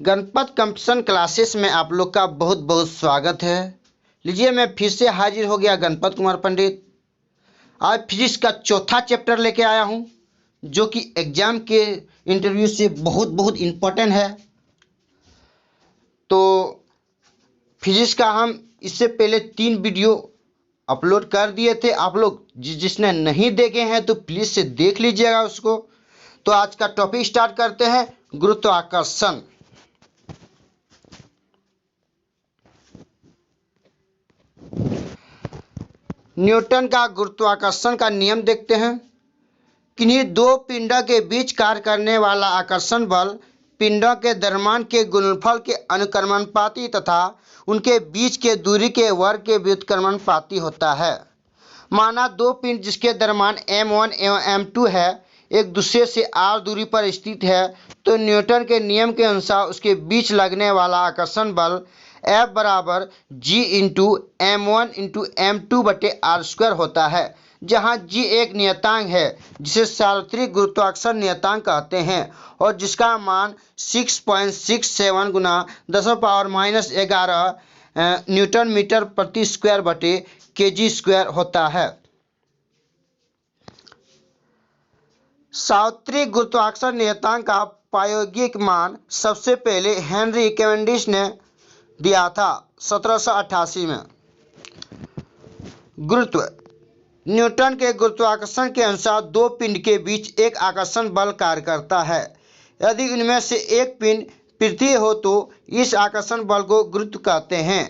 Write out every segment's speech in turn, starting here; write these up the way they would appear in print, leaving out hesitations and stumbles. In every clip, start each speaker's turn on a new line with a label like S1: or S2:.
S1: Ganpat competition classes में आप लोग का बहुत बहुत स्वागत है। लीजिए, मैं फिर से हाजिर हो गया गणपत कुमार पंडित। आज फिजिक्स का चौथा चैप्टर लेके आया हूँ, जो कि एग्जाम के इंटरव्यू से बहुत बहुत इम्पोर्टेंट है। तो फिजिक्स का हम इससे पहले 3 वीडियो अपलोड कर दिए थे। आप लोग जिसने नहीं देखे हैं तो प्लीज़ से देख लीजिएगा उसको। तो आज का टॉपिक स्टार्ट करते हैं, गुरुत्वाकर्षण। न्यूटन का गुरुत्वाकर्षण का नियम देखते हैं। किन्हीं दो पिंडों के बीच कार्य करने वाला आकर्षण बल पिंडों के द्रव्यमान के गुणनफल के अनुक्रमानुपाती तथा उनके बीच के दूरी के वर्ग के व्युत्क्रमानुपाती होता है। माना दो पिंड जिसके द्रव्यमान m1 एवं m2 है, एक दूसरे से r दूरी पर स्थित है, तो न्यूटन के नियम के अनुसार उसके बीच लगने वाला आकर्षण बल F बराबर G into M1 into M2 बटे r² होता है, जहाँ G एक नियतांक है जिसे सार्वत्रिक गुरुत्वाकर्षण नियतांक कहते हैं और जिसका मान 6.67 गुना 10⁻⁻11 न्यूटन मीटर प्रति स्क्वायर बटे kg² होता है। सार्वत्रिक गुरुत्वाकर्षण नियतांक का प्रायोगिक मान सबसे पहले हेनरी कैवेंडिश ने दिया था 1788 में। गुरुत्व न्यूटन के गुरुत्वाकर्षण के अनुसार दो पिंड के बीच एक आकर्षण बल कार्य करता है। यदि उनमें से एक पिंड पृथ्वी हो तो इस आकर्षण बल को गुरुत्व कहते हैं।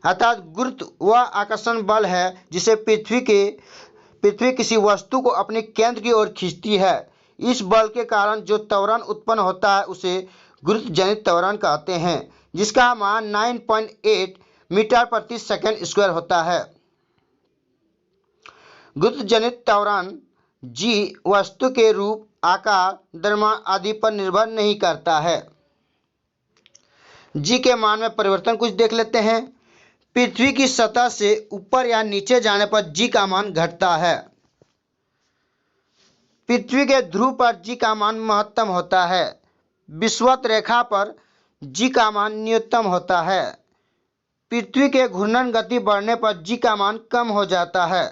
S1: अर्थात गुरुत्व वह आकर्षण बल है जिसे पृथ्वी किसी वस्तु को अपने केंद्र की ओर खींचती है। इस बल के कारण जो त्वरण उत्पन्न होता है उसे गुरुत्व जनित त्वरण कहते हैं, जिसका मान 9.8 मीटर प्रति सेकंड स्क्वायर होता है। गुरुत्व जनित त्वरण जी वस्तु के रूप, आकार, द्रव्यमान आदि पर निर्भर नहीं करता है। जी के मान में परिवर्तन कुछ देख लेते हैं। पृथ्वी की सतह से ऊपर या नीचे जाने पर जी का मान घटता है। पृथ्वी के ध्रुव पर जी का मान महत्तम होता है। विषुवत रेखा पर जी का मान न्यूनतम होता है। पृथ्वी के घूर्णन गति बढ़ने पर जी का मान कम हो जाता है।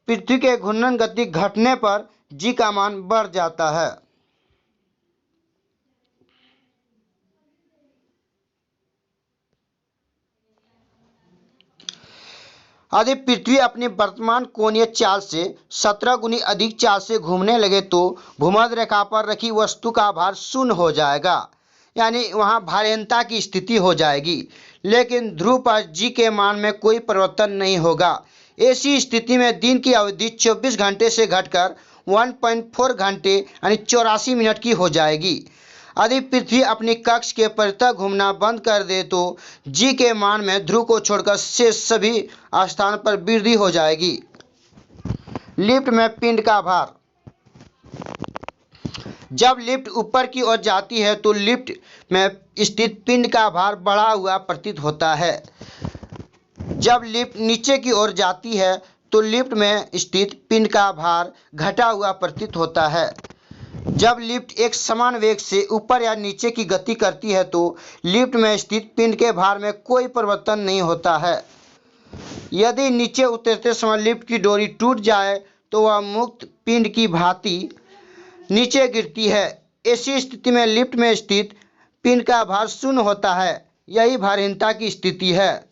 S1: पृथ्वी के घूर्णन गति घटने पर जी का मान बढ़ जाता है। यदि पृथ्वी अपनी वर्तमान कोणीय चाल से 17 गुनी अधिक चाल से घूमने लगे तो भूमध्य रेखा पर रखी वस्तु का भार शून्य हो जाएगा, यानी वहां भारहीनता की स्थिति हो जाएगी। लेकिन ध्रुव पर जी के मान में कोई परिवर्तन नहीं होगा। ऐसी स्थिति में दिन की अवधि 24 घंटे से घटकर 1.4 घंटे यानी 84 मिनट की हो जाएगी। यदि पृथ्वी अपनी कक्ष के परितः घूमना बंद कर दे तो जी के मान में ध्रुव को छोड़कर शेष सभी स्थान पर वृद्धि हो जाएगी। लिफ्ट में पिंड का भार। जब लिफ्ट ऊपर की ओर जाती है तो लिफ्ट में स्थित पिंड का भार बढ़ा हुआ प्रतीत होता है। जब लिफ्ट नीचे की ओर जाती है तो लिफ्ट में स्थित पिंड का भार घटा हुआ प्रतीत होता है। जब लिफ्ट एक समान वेग से ऊपर या नीचे की गति करती है तो लिफ्ट में स्थित पिंड के भार में कोई परिवर्तन नहीं होता है। यदि नीचे उतरते समय लिफ्ट की डोरी टूट जाए तो वह मुक्त पिंड की भांति नीचे गिरती है। ऐसी स्थिति में लिफ्ट में स्थित पिंड का भार शून्य होता है। यही भारहीनता की स्थिति है।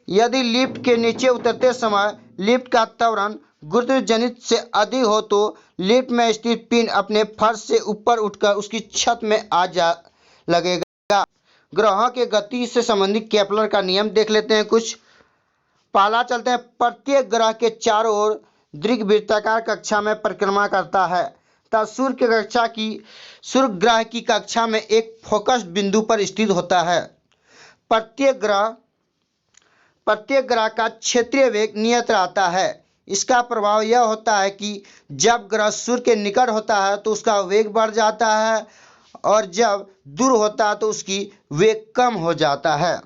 S1: यदि लिफ्ट के नीचे उतरते समय लिफ्ट का त्वरण गुरुत्व जनित से अधिक हो तो लिफ्ट में स्थित पिंड अपने फर्श से ऊपर उठकर उसकी छत में आ जा लगेगा। ग्रहों के गति से संबंधित केपलर का नियम देख लेते हैं कुछ। पहला चलते हैं, प्रत्येक ग्रह के चारों ओर दीर्घवृत्ताकार कक्षा में परिक्रमा करता है तथा सूर्य ग्रह की कक्षा में एक फोकस बिंदु पर स्थित होता है। प्रत्येक ग्रह का क्षेत्रीय वेग नियत रहता है। इसका प्रभाव यह होता है कि जब ग्रह सूर्य के निकट होता है तो उसका वेग बढ़ जाता है और जब दूर होता है तो उसकी वेग कम हो जाता है।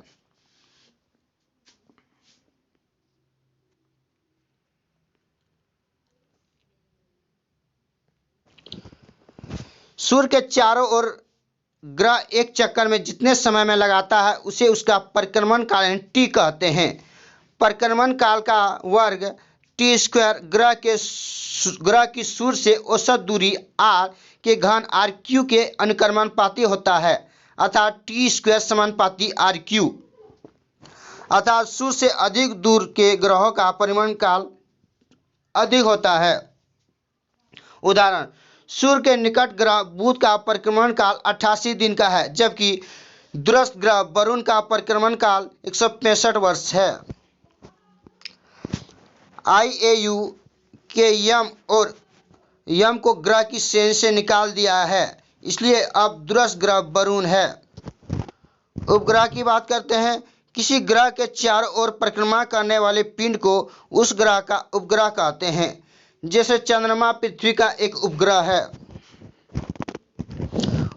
S1: सूर्य के चारों ओर ग्रह एक चक्कर में जितने समय में लगाता है उसे उसका परिक्रमण काल यानी टी कहते हैं। परिक्रमण काल का वर्ग टी स्क्वायर ग्रह की सूर्य से औसत दूरी आर के घन आर क्यू के अनुक्रमानुपाती होता है, अर्थात टी स्क्वायर समानुपाती आर क्यू। अर्थात सूर्य से अधिक दूर के ग्रहों का परिक्रमण काल अधिक होता है। उदाहरण, सूर्य के निकट ग्रह बुध का परिक्रमण काल 88 दिन का है, जबकि दूरस्थ ग्रह वरुण का परिक्रमण काल 165 वर्ष है। IAU के यम और यम को ग्रह की श्रेणी से निकाल दिया है, इसलिए अब दूरस्थ ग्रह वरुण है। उपग्रह की बात करते हैं। किसी ग्रह के चारों ओर परिक्रमा करने वाले पिंड को उस ग्रह का उपग्रह कहते हैं। जैसे चंद्रमा पृथ्वी का एक उपग्रह है।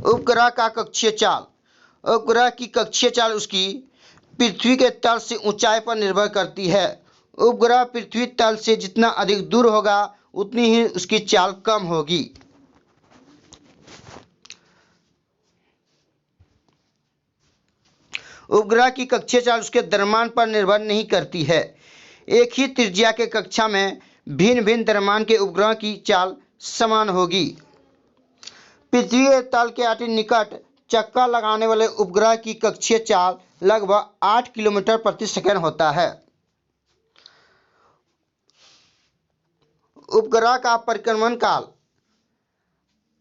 S1: उपग्रह का कक्षीय चाल। उपग्रह की कक्षीय चाल उसकी पृथ्वी के तल से ऊंचाई पर निर्भर करती है। उपग्रह पृथ्वी तल से जितना अधिक दूर होगा उतनी ही उसकी चाल कम होगी। उपग्रह की कक्षीय चाल उसके द्रव्यमान पर निर्भर नहीं करती है। एक ही त्रिज्या के कक्षा में भिन्न भिन्न द्रव्यमान के उपग्रह की चाल समान होगी। पृथ्वी के तल के अति निकट चक्कर लगाने वाले उपग्रह की कक्षीय चाल लगभग 8 किलोमीटर प्रति सेकंड होता है। उपग्रह का परिक्रमण काल।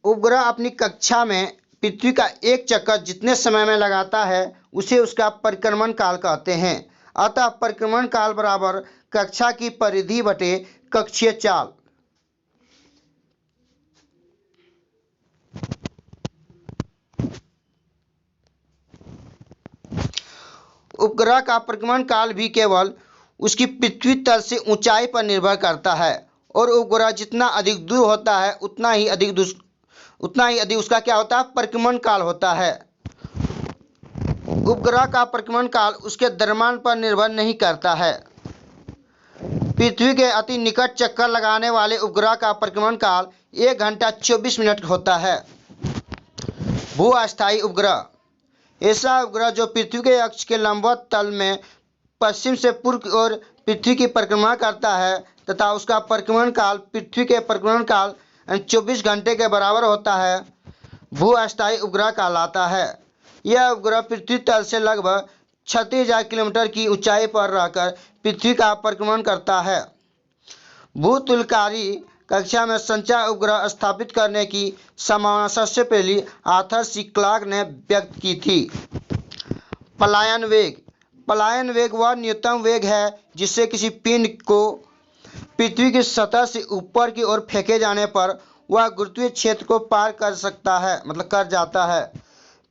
S1: उपग्रह अपनी कक्षा में पृथ्वी का एक चक्कर जितने समय में लगाता है उसे उसका परिक्रमण काल कहते हैं। अतः परिक्रमण काल बराबर कक्षा की परिधि बटे कक्षीय चाल। उपग्रह का परिक्रमण काल भी केवल उसकी पृथ्वी तल से ऊंचाई पर निर्भर करता है और उपग्रह जितना अधिक दूर होता है उतना ही अधिक उसका क्या होता है, परिक्रमण काल होता है। उपग्रह का परिक्रमण काल उसके द्रव्यमान पर निर्भर नहीं करता है। पृथ्वी के अति निकट चक्कर लगाने वाले उपग्रह का परिक्रमण काल 1 घंटा 24 मिनट होता है। भू अस्थायी उपग्रह। ऐसा उपग्रह जो पृथ्वी के अक्ष के लंबवत तल में पश्चिम से पूर्व की ओर पृथ्वी की परिक्रमा करता है तथा उसका परिक्रमण काल पृथ्वी के परिक्रमण काल 24 घंटे के बराबर होता है, भू अस्थायी उपग्रह कहलाता है। यह उपग्रह पृथ्वी तल से लगभग 36,000 किलोमीटर की ऊंचाई पर रहकर पृथ्वी का परिक्रमण करता है। भूतुलकारी कक्षा में संचार उपग्रह स्थापित करने की संभावना सबसे पहली आर्थर सी क्लार्क ने व्यक्त की थी। पलायन वेग। पलायन वेग वह न्यूनतम वेग है जिससे किसी पिंड को पृथ्वी की सतह से ऊपर की ओर फेंके जाने पर वह गुरुत्वीय क्षेत्र को पार कर सकता है, मतलब कर जाता है।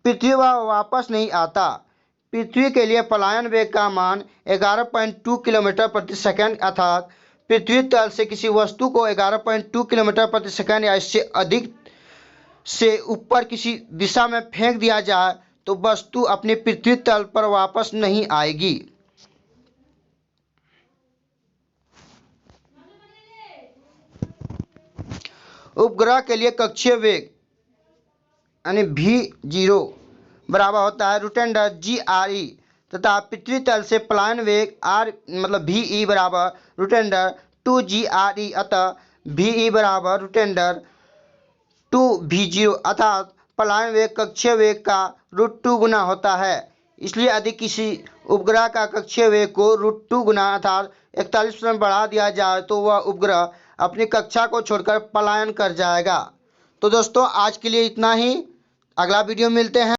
S1: पृथ्वी वह वापस नहीं आता। पृथ्वी के लिए पलायन वेग का मान 11.2 किलोमीटर प्रति सेकंड अर्थात पृथ्वी तल से किसी वस्तु को 11.2 किलोमीटर प्रति सेकंड या इससे अधिक से ऊपर किसी दिशा में फेंक दिया जाए तो वस्तु अपने पृथ्वी तल पर वापस नहीं आएगी। उपग्रह के लिए कक्षीय वेग यानी v0 बराबर होता है रूटेंडर GRE तथा पृथ्वी तल से पलायन वेग r मतलब VE बराबर रूटेंडर 2GRE। अतः VE बराबर रूटेंडर 2v0 अर्थात पलायन वेग कक्षीय वेग का √2 गुना होता है। इसलिए यदि किसी उपग्रह का कक्षीय वेग को √2 गुना अर्थात 41% बढ़ा दिया जाए तो वह उपग्रह अपनी कक्षा को छोड़कर पलायन कर जाएगा। तो दोस्तों आज के लिए इतना ही। अगला वीडियो मिलते हैं।